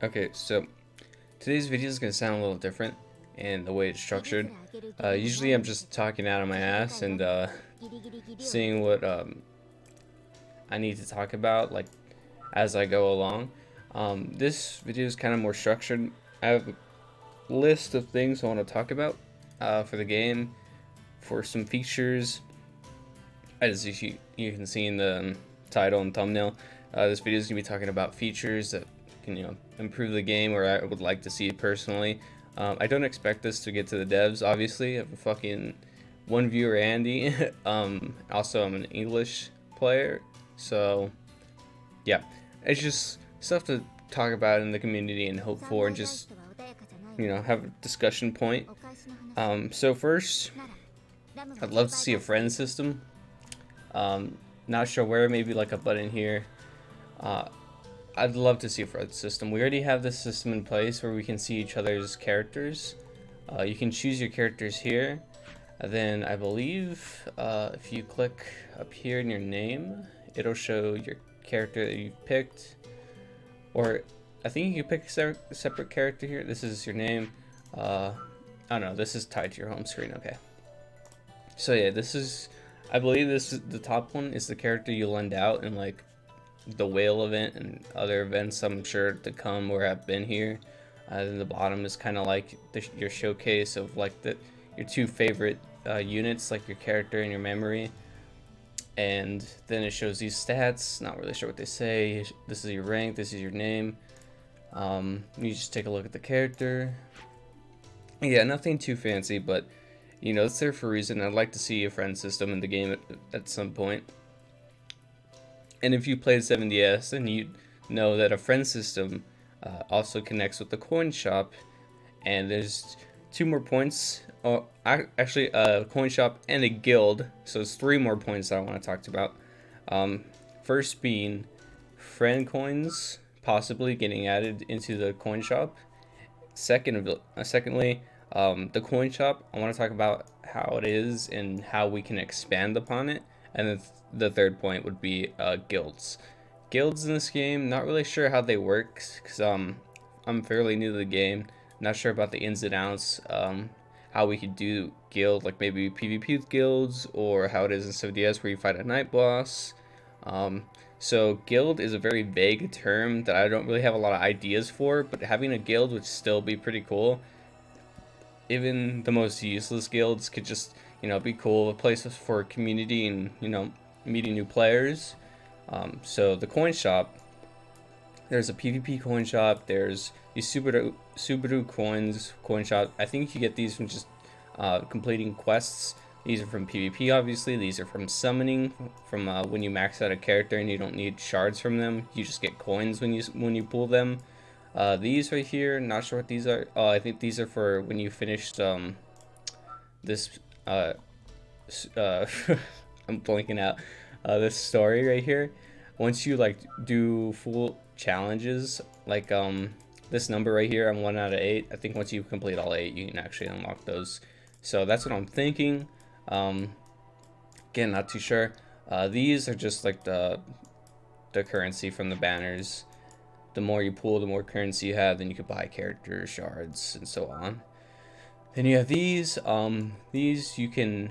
Okay, so today's video is going to sound a little different in the way it's structured. Usually I'm just talking out of my ass and seeing what I need to talk about like as I go along. This video is kind of more structured. I have a list of things I want to talk about for the game, for some features. As you can see in the title and thumbnail, this video is going to be talking about features that can improve the game, or I would like to see it personally. I don't expect this to get to the devs, obviously. I have a fucking one viewer, Andy. Also, I'm an English player, so yeah, it's just stuff to talk about in the community and hope for, and just have a discussion point. So first, I'd love to see a friend system. Not sure where, maybe like a button here. Uh, I'd love to see a friend system. We already have this system in place where we can see each other's characters. You can choose your characters here. And then I believe if you click up here in your name, it'll show your character that you've picked. Or I think you can pick a separate character here. This is your name. I don't know, this is tied to your home screen. Okay. So yeah, I believe this is the top one is the character you lend out in like the whale event and other events I'm sure to come or have been here. Then the bottom is kind of like your showcase of like your two favorite units, like your character and your memory. And then it shows these stats. Not really sure what they say. This is your rank. This is your name. You just take a look at the character. Yeah, nothing too fancy, but it's there for a reason. I'd like to see a friend system in the game at some point. And if you played 7DS, then you know that a friend system also connects with the coin shop. And there's two more points. Oh, actually, a coin shop and a guild. So it's three more points that I want to talk about. First being friend coins possibly getting added into the coin shop. Secondly, the coin shop. I want to talk about how it is and how we can expand upon it. And then the third point would be guilds. Guilds in this game, not really sure how they work because I'm fairly new to the game. Not sure about the ins and outs. How we could do guild, like maybe PvP with guilds, or how it is in 7DS where you fight a night boss. So guild is a very vague term that I don't really have a lot of ideas for, but having a guild would still be pretty cool. Even the most useless guilds could just be cool, a place for community and meeting new players. So the coin shop, there's a PvP coin shop, there's the Subaru coins coin shop. I think you get these from just completing quests. These are from PvP, obviously. These are from summoning, from when you max out a character and you don't need shards from them. You just get coins when you pull them. These right here, not sure what these are. Oh, I think these are for when you finished this I'm blanking out. This story right here. Once you like do full challenges, like this number right here, I'm 1 out of 8. I think once you complete all 8, you can actually unlock those. So that's what I'm thinking. Again, not too sure. These are just like the currency from the banners. The more you pull, the more currency you have. Then you can buy characters, shards, and so on. Then you have these. These you can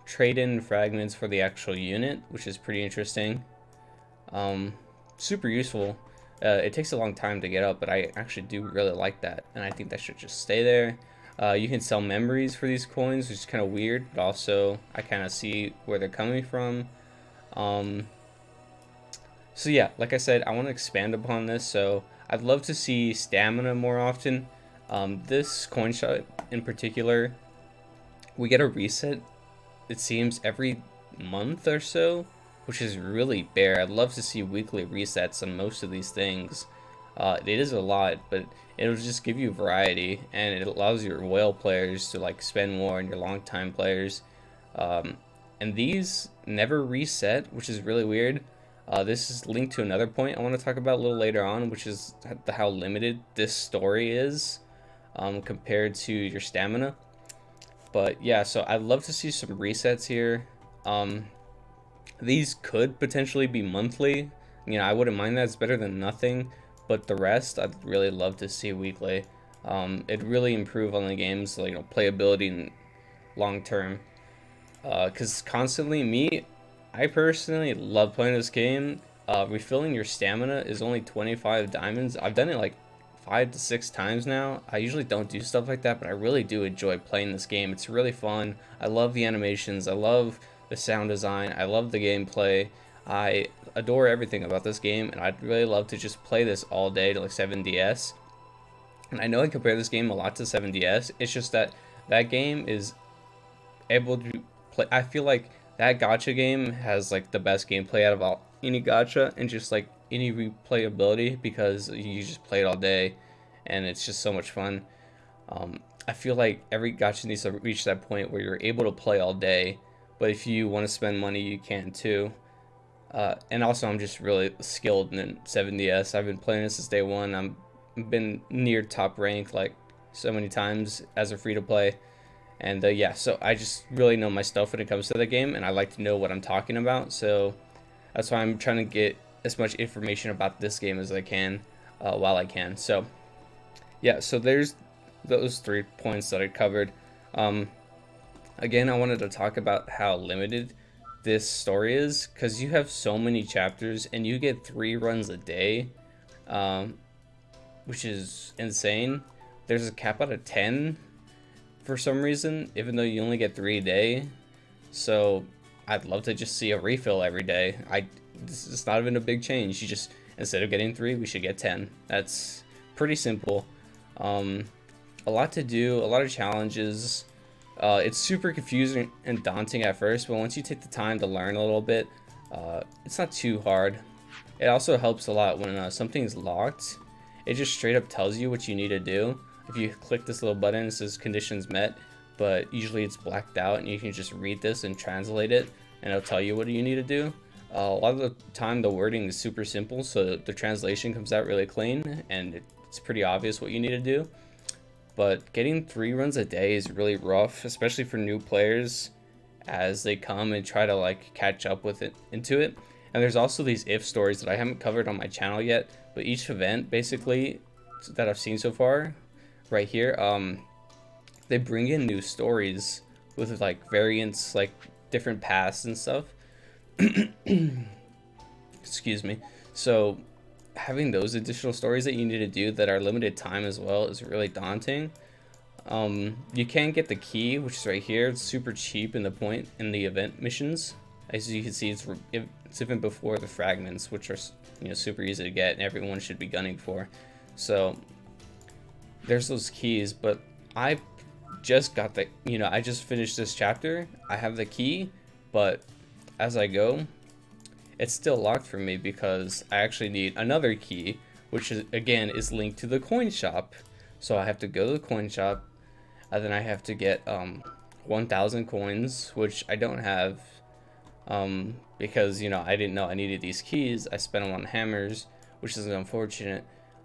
trade in fragments for the actual unit, which is pretty interesting. Super useful. It takes a long time to get up, but I actually do really like that, and I think that should just stay there. You can sell memories for these coins, which is kind of weird, but also I kind of see where they're coming from. So yeah, like I said, I want to expand upon this, so I'd love to see stamina more often. This coin shop in particular, we get a reset, it seems, every month or so, which is really bare. I'd love to see weekly resets on most of these things. It is a lot, but it'll just give you variety, and it allows your whale players to like spend more on your long time players. And these never reset, which is really weird. This is linked to another point I want to talk about a little later on, which is how limited this story is compared to your stamina. But yeah, so I'd love to see some resets here. These could potentially be monthly. I wouldn't mind that. It's better than nothing. but the rest I'd really love to see weekly. It'd really improve on the game's, you know, playability and long term. Because constantly, I personally love playing this game. Refilling your stamina is only 25 diamonds. I've done it like 5 to 6 times now. I usually don't do stuff like that, but I really do enjoy playing this game. It's really fun. I love the animations. I love the sound design. I love the gameplay. I adore everything about this game, and I'd really love to just play this all day to like 7DS. And I know I compare this game a lot to 7DS. It's just that that game is able to play. I feel like that gacha game has like the best gameplay out of any gacha, and just like any replayability, because you just play it all day and it's just so much fun. I feel like every gacha needs to reach that point where you're able to play all day, but if you want to spend money, you can too. And also, I'm just really skilled in 7DS. I've been playing this since day one. I've been near top rank like so many times as a free to play. And yeah, so I just really know my stuff when it comes to the game, and I like to know what I'm talking about. So that's why I'm trying to get as much information about this game as I can while I can. So yeah, so there's those 3 points that I covered. Again, I wanted to talk about how limited this story is, because you have so many chapters and you get 3 runs a day, which is insane. There's a cap out of 10 for some reason, even though you only get 3 a day. So I'd love to just see a refill every day. This is not even a big change. You just, instead of getting 3, we should get 10. That's pretty simple. A lot to do, a lot of challenges. It's super confusing and daunting at first, but once you take the time to learn a little bit, it's not too hard. It also helps a lot when something's locked. It just straight up tells you what you need to do. If you click this little button, it says conditions met, but usually it's blacked out, and you can just read this and translate it, and it'll tell you what you need to do. A lot of the time the wording is super simple, so the translation comes out really clean, and it's pretty obvious what you need to do. But getting 3 runs a day is really rough, especially for new players as they come and try to like catch up with it into it. And there's also these if stories that I haven't covered on my channel yet, but each event basically that I've seen so far right here, they bring in new stories with like variants, like different paths and stuff. Excuse me. So having those additional stories that you need to do that are limited time as well is really daunting. You can get the key, which is right here. It's super cheap in the event missions. As you can see, it's even before the fragments, which are, you know, super easy to get and everyone should be gunning for. So there's those keys, but I just got the, you know, I just finished this chapter. I have the key, but as I go, it's still locked for me because I actually need another key, which is, again, is linked to the coin shop. So I have to go to the coin shop, and then I have to get 1,000 coins, which I don't have, because, you know, I didn't know I needed these keys. I spent them on hammers, which is unfortunate.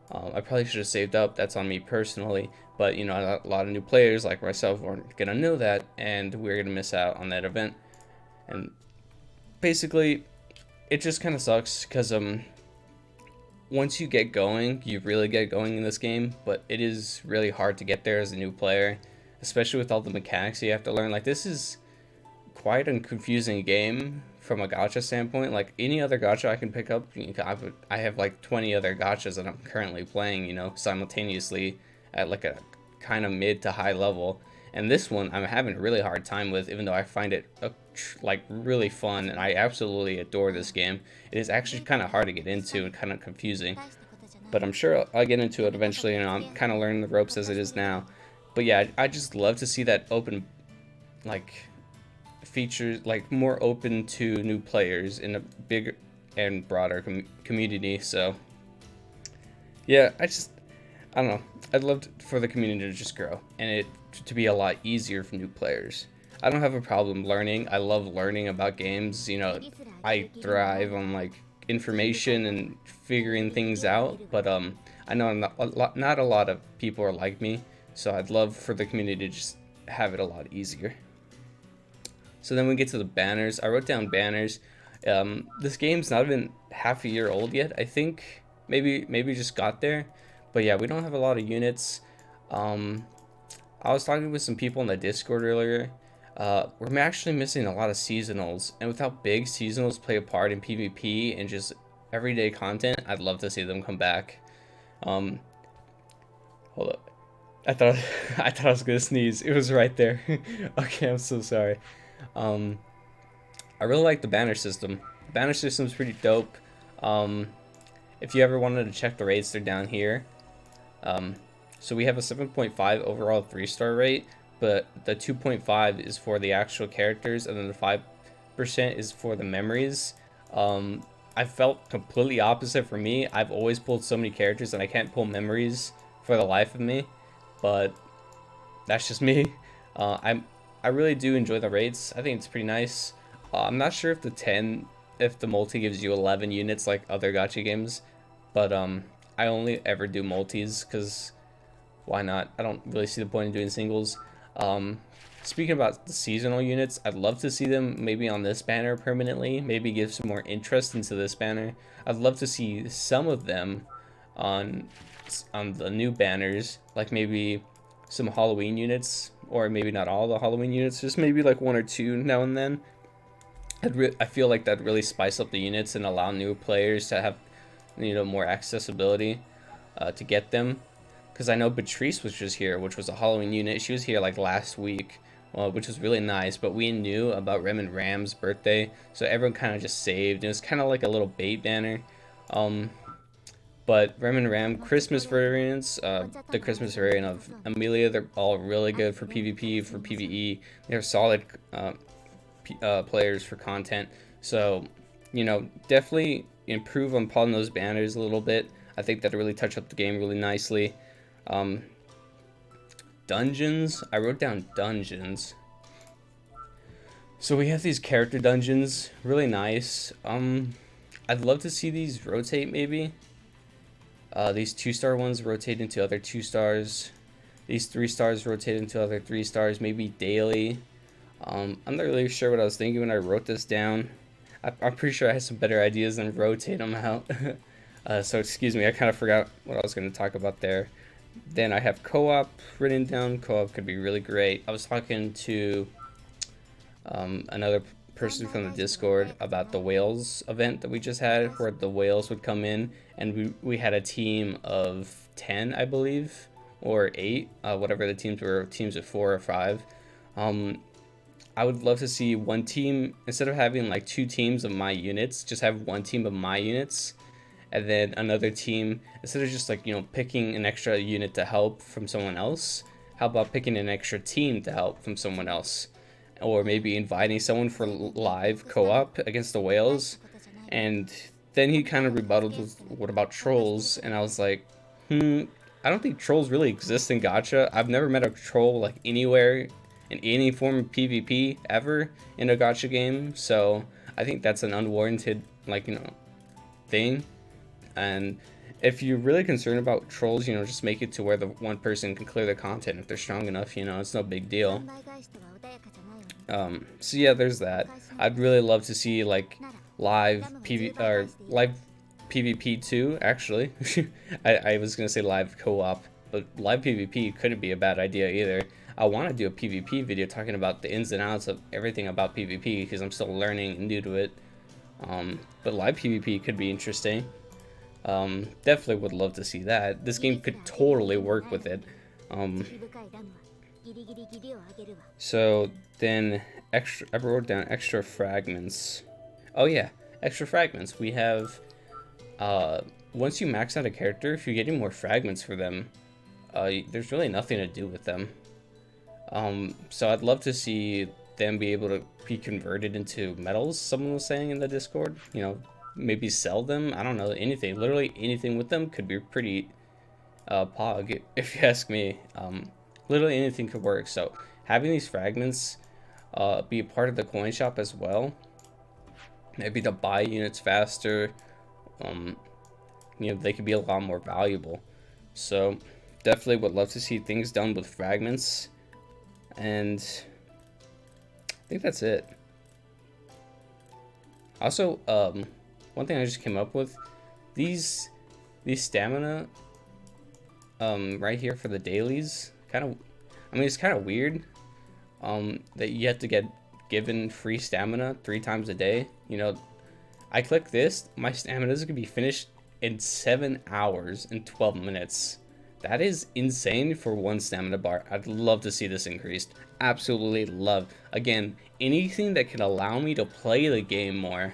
I probably should have saved up. That's on me personally, but you know, a lot of new players like myself aren't gonna know that, and we're gonna miss out on that event. And basically, it just kind of sucks because once you get going, you really get going in this game, but it is really hard to get there as a new player, especially with all the mechanics you have to learn. Like, this is quite a confusing game from a gacha standpoint. Like any other gacha I can pick up, I have like 20 other gachas that I'm currently playing, you know, simultaneously at like a kind of mid to high level. And this one I'm having a really hard time with, even though I find it like really fun and I absolutely adore this game. It is actually kind of hard to get into and kind of confusing, but I'm sure I'll get into it eventually, and I'm kind of learning the ropes as it is now. But yeah, I just love to see that open, like, features, like more open to new players in a bigger and broader community. So yeah, I don't know, I'd love for the community to just grow and it to be a lot easier for new players. I don't have a problem learning. I love learning about games. You know, I thrive on like information and figuring things out, but I know not a lot of people are like me, so I'd love for the community to just have it a lot easier. So then we get to the banners. I wrote down banners. This game's not even half a year old yet. I think maybe just got there. But yeah, we don't have a lot of units. I was talking with some people in the Discord earlier. We're actually missing a lot of seasonals, and with how big seasonals play a part in PvP and just everyday content, I'd love to see them come back. Hold up. I thought I thought I was gonna sneeze. It was right there. Okay, I'm so sorry. I really like the banner system. The banner system's pretty dope. If you ever wanted to check the rates, they're down here. So we have a 7.5 overall 3-star rate, but the 2.5 is for the actual characters, and then the 5% is for the memories. I felt completely opposite for me. I've always pulled so many characters, and I can't pull memories for the life of me. But that's just me. I really do enjoy the rates. I think it's pretty nice. I'm not sure if the multi gives you 11 units like other gacha games, but I only ever do multis because why not? I don't really see the point in doing singles. Speaking about the seasonal units, I'd love to see them maybe on this banner permanently, maybe give some more interest into this banner. I'd love to see some of them on the new banners, like maybe some Halloween units, or maybe not all the Halloween units, just maybe like 1 or 2 now and then. I feel like that'd really spice up the units and allow new players to have, more accessibility to get them. Because I know Patrice was just here, which was a Halloween unit. She was here like last week, which was really nice. But we knew about Rem and Ram's birthday, so everyone kind of just saved. It was kind of like a little bait banner. But Rem and Ram Christmas variants, the Christmas variant of Amelia, they're all really good for PvP, for PvE. They're solid players for content. So, definitely improve upon those banners a little bit. I think that'll really touch up the game really nicely. Dungeons, I wrote down dungeons. So we have these character dungeons, really nice. I'd love to see these rotate maybe. These 2-star ones rotate into other 2 stars. These 3 stars rotate into other 3 stars, maybe daily. I'm not really sure what I was thinking when I wrote this down. I'm pretty sure I had some better ideas than rotate them out. So excuse me, I kind of forgot what I was going to talk about there. Then I have co-op written down. Co-op could be really great. I was talking to another person from the Discord about the whales event that we just had, where the whales would come in, and we had a team of 10, I believe, or 8, whatever the teams were, teams of 4 or 5. I would love to see one team, instead of having like 2 teams of my units, just have one team of my units, and then another team, instead of just like, picking an extra unit to help from someone else, how about picking an extra team to help from someone else? Or maybe inviting someone for live co-op against the whales. And then he kind of rebutted with, what about trolls? And I was like, I don't think trolls really exist in gacha. I've never met a troll like anywhere in any form of PvP ever in a gacha game. So I think that's an unwarranted thing. And if you're really concerned about trolls, just make it to where the one person can clear the content if they're strong enough. It's no big deal. So yeah, there's that. I'd really love to see like live PvP too. Actually, I was gonna say live co-op, but live PvP couldn't be a bad idea either. I want to do a PvP video talking about the ins and outs of everything about PvP because I'm still learning and new to it. But live PvP could be interesting. Definitely would love to see that. This game could totally work with it. So then I wrote down extra fragments. Oh yeah, extra fragments. We have, once you max out a character, if you're getting more fragments for them, there's really nothing to do with them. So I'd love to see them be able to be converted into metals, someone was saying in the Discord. Maybe sell them. I don't know, anything. Literally anything with them could be pretty pog, if you ask me. Literally anything could work. So having these fragments be a part of the coin shop as well, maybe to buy units faster, they could be a lot more valuable. So definitely would love to see things done with fragments. And I think that's it. Also, one thing I just came up with, these these stamina right here for the dailies, kind of, I mean, it's kind of weird that you have to get given free stamina 3 times a day. You know, I click this, my stamina is gonna be finished in 7 hours and 12 minutes. That is insane for one stamina bar. I'd love to see this increased. Absolutely love. Again, anything that can allow me to play the game more,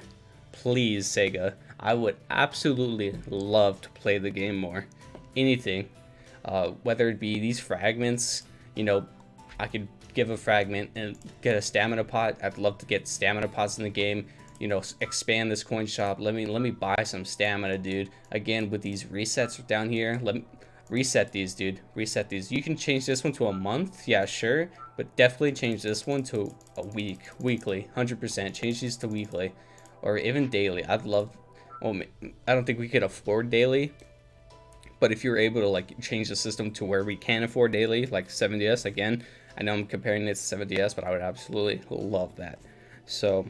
please, Sega. I would absolutely love to play the game more. Anything. Whether it be these fragments, you know, I could give a fragment and get a stamina pot. I'd love to get stamina pots in the game. You know, expand this coin shop. Let me buy some stamina, dude. Again, with these resets down here, let me reset these, dude. Reset these. You can change this one to a month, yeah, sure, but definitely change this one to a weekly, 100%. Change these to weekly, or even daily. I'd love. Well, I don't think we could afford daily, but if you're able to like change the system to where we can afford daily, like 7DS, again, I know I'm comparing it to 7DS, but I would absolutely love that. So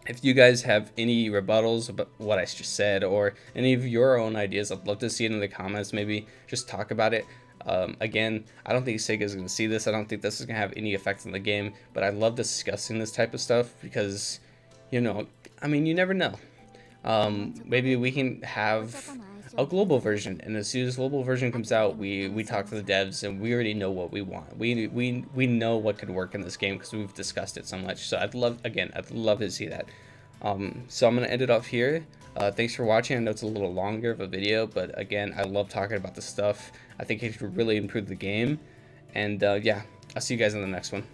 if you guys have any rebuttals about what I just said, or any of your own ideas, I'd love to see it in the comments. Maybe just talk about it. Again, I don't think Sega's going to see this. I don't think this is going to have any effect on the game, but I love discussing this type of stuff because, you know, I mean, you never know. Maybe we can have a global version, and as soon as global version comes out, we talk to the devs, and we already know what we want. We know what could work in this game because we've discussed it so much. So I'd love to see that. So I'm gonna end it off here. Thanks for watching. I know it's a little longer of a video, but again, I love talking about this stuff. I think it could really improve the game, and yeah, I'll see you guys in the next one.